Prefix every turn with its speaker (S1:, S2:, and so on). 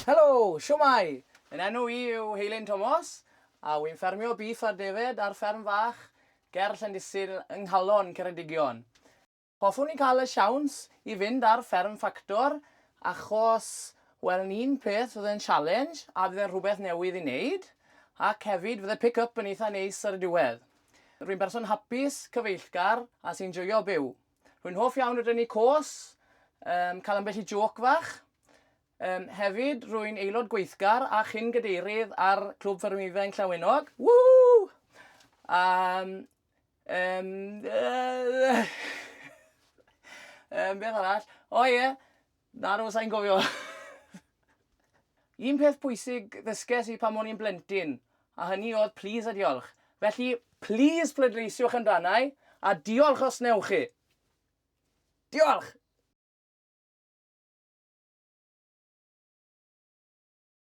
S1: Helo, siwmai! Yn enw I yw Heilin Thomas, a wy'n ffermio beef ar defyd ar fferm fach ger Llandisyl yng Nghalon, Ceredigion. Hoffwn i cael y siawns i fynd ar Fferm Ffactor achos, wel, un peth fydd yn challenge a bydd e'n rhywbeth newydd i wneud, ac hefyd fydd y pick-up yn eitha neis ar y diwedd. Rwy'n berson hapus, cyfeillgar a sy'n joio byw. Rwy'n hoff iawn o dynnu cos, cael ambell i joc fach. Hefyd, rwy'n aelod gweithgar a chyn gadeirydd ar Clwb Ffermifeng Llawenog. Woo! Beth arall? O ie, na nhw sa'n gofio. Un peth pwysig ddysges i pan o'n i'n blentyn, a hynny oedd plis a diolch. Felly, plis pleidleisiwch amdanau, a diolch os newch chi. Diolch!